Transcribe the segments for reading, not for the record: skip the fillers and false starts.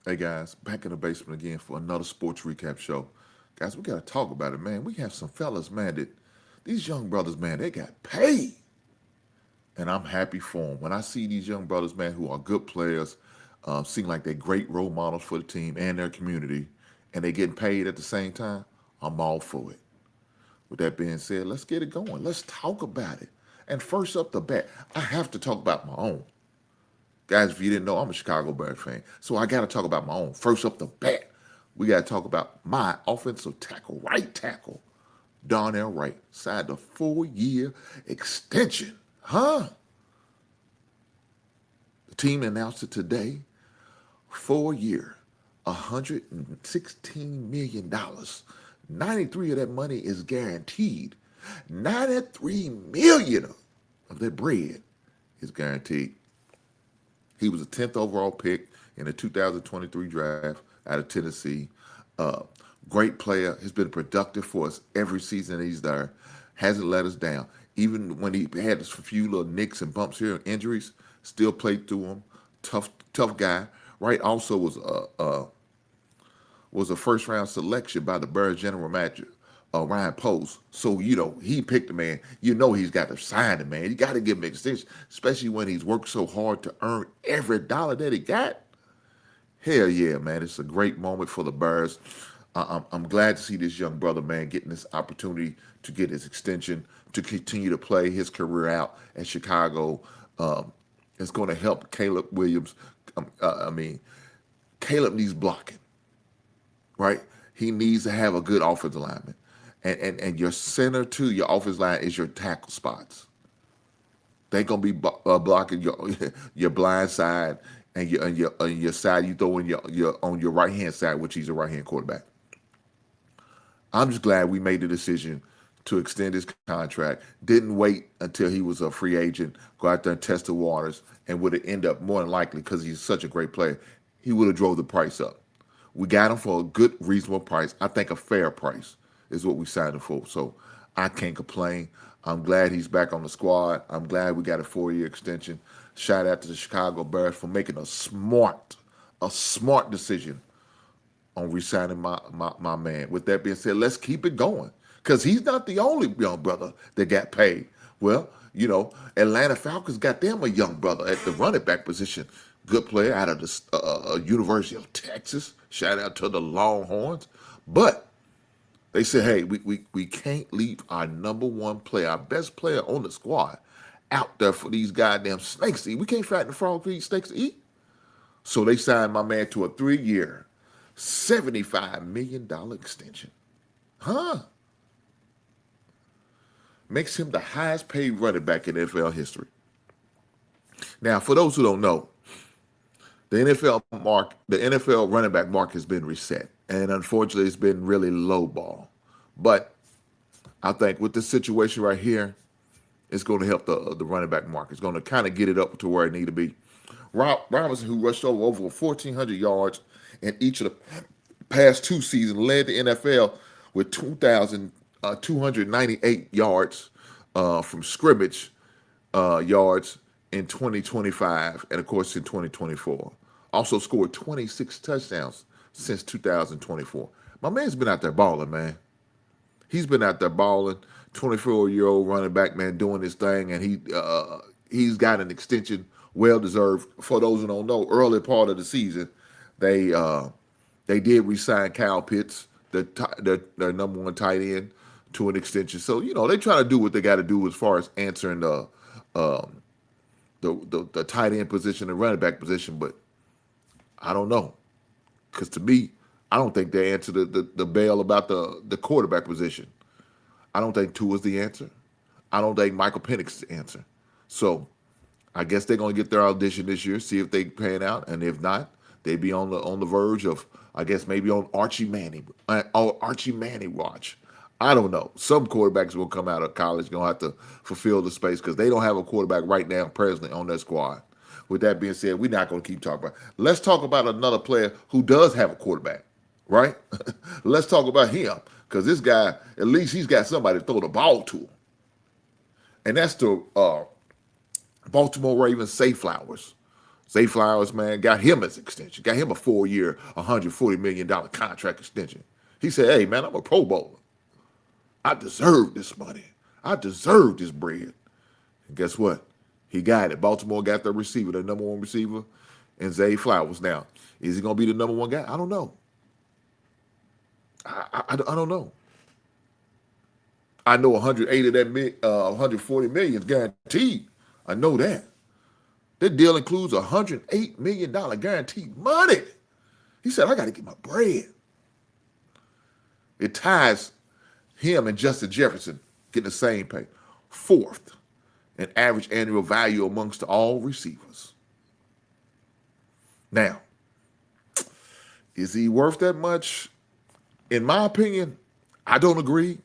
Hey guys, back in the basement again for another sports recap show. Guys, we gotta talk about it, man. We have some fellas, man, that these young brothers, man, they got paid. And I'm happy for them. When I see these young brothers, man, who are good players, seem like they're great role models for the team and their community, and they getting paid at the same time, I'm all for it. With that being said, let's get it going. Let's talk about it. And first up the bat, I have to talk about my own. Guys, if you didn't know, I'm a Chicago Bears fan. So I got to talk about my own. First up the bat, we got to talk about my offensive tackle, right tackle, Darnell Wright. Signed a 4-year extension. Huh? The team announced it today. 4 year, $116 million. 93 of that money is guaranteed. 93 million of that bread is guaranteed. He was a 10th overall pick in the 2023 draft out of Tennessee. Uh, Great player. Has been productive for us every season he's there. Hasn't let us down. Even when he had a few little nicks and bumps here, injuries, still played through them. Tough guy. Right. Also was a first round selection by the Bears general manager, Ryan Post. So, he picked the man. He's got to sign the man. You got to give him an extension, especially when he's worked so hard to earn every dollar that he got. Hell yeah, man. It's a great moment for the Bears. I'm glad to see this young brother, man, getting this opportunity to get his extension, to continue to play his career out at Chicago. It's going to help Caleb Williams. Caleb needs blocking, right? He needs to have a good offensive lineman. And your center, too, your offensive line is your tackle spots. They gonna be blocking your blind side and your side you throw in your on your right hand side, which he's a right hand quarterback. I'm just glad we made the decision to extend his contract. Didn't wait until he was a free agent, go out there and test the waters, and would have ended up more than likely because he's such a great player. He would have drove the price up. We got him for a good, reasonable price. I think a fair price is what we signed him for. So I can't complain. I'm glad he's back on the squad. I'm glad we got a 4-year extension. Shout out to the Chicago Bears for making a smart decision on re-signing my man. With that being said, let's keep it going. Because he's not the only young brother that got paid. Well, Atlanta Falcons got them a young brother at the running back position. Good player out of the University of Texas. Shout out to the Longhorns. But they said, hey, we can't leave our number one player, our best player on the squad, out there for these goddamn snakes to eat. We can't fatten the frog to eat snakes to eat. So they signed my man to a 3-year, $75 million extension. Huh? Makes him the highest paid running back in NFL history. Now, for those who don't know, the NFL running back mark has been reset. And unfortunately, it's been really low ball. But I think with this situation right here, it's going to help the running back market. It's going to kind of get it up to where it need to be. Robinson, who rushed over 1,400 yards in each of the past 2 seasons, led the NFL with 2,298 yards from scrimmage yards in 2025 and, of course, in 2024. Also scored 26 touchdowns since 2024. My man's been out there balling, man. He's been out there balling. 24-year-old running back, man, doing his thing, and he's got an extension, well deserved. For those who don't know, early part of the season, they did re-sign Kyle Pitts, their number one tight end, to an extension. So they try to do what they got to do as far as answering the tight end position and running back position, but I don't know, because to me, I don't think they answered the bell about the quarterback position. I don't think Tua's the answer. I don't think Michael Penix is the answer. So I guess they're going to get their audition this year, see if they pan out, and if not, they be on the verge of, I guess, maybe on Archie Manning watch. I don't know. Some quarterbacks will come out of college going to have to fulfill the space because they don't have a quarterback right now presently on their squad. With that being said, we're not going to keep talking about it. Let's talk about another player who does have a quarterback, right? Let's talk about him because this guy, at least he's got somebody to throw the ball to. And that's the Baltimore Ravens Say Flowers. Zay Flowers, man, got him as extension, got him a 4-year, $140 million contract extension. He said, hey, man, I'm a Pro Bowler. I deserve this money. I deserve this bread. And guess what? He got it. Baltimore got their receiver, their number one receiver, and Zay Flowers. Now, is he going to be the number one guy? I don't know. I don't know. I know 180 of that 140 million is guaranteed. I know that. That deal includes $108 million guaranteed money. He said, I got to get my bread. It ties him and Justin Jefferson getting the same pay. Fourth in average annual value amongst all receivers. Now, is he worth that much? In my opinion, I don't agree,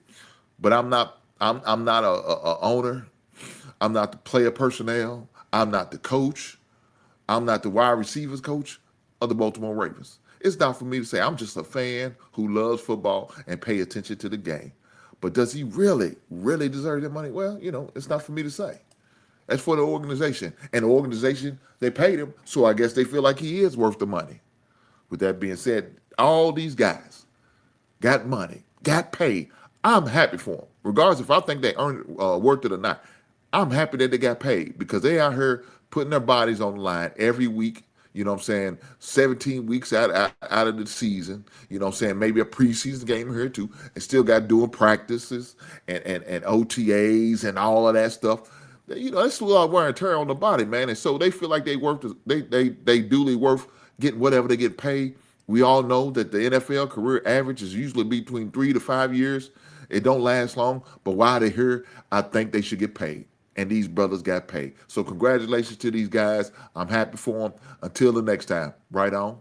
but I'm not a owner. I'm not the player personnel. I'm not the coach. I'm not the wide receivers coach of the Baltimore Ravens. It's not for me to say. I'm just a fan who loves football and pay attention to the game. But does he really, really deserve that money? Well, it's not for me to say. That's for the organization. And the organization, they paid him, so I guess they feel like he is worth the money. With that being said, all these guys got money, got paid. I'm happy for them. Regardless if I think they earned worth it or not. I'm happy that they got paid because they out here putting their bodies on the line every week. 17 weeks out of the season, maybe a preseason game here too, and still got doing practices and OTAs and all of that stuff. That's a lot of wear and tear on the body, man. And so they feel like they duly worth getting whatever they get paid. We all know that the NFL career average is usually between 3 to 5 years. It don't last long, but while they're here, I think they should get paid. And these brothers got paid. So congratulations to these guys. I'm happy for them. Until the next time, right on.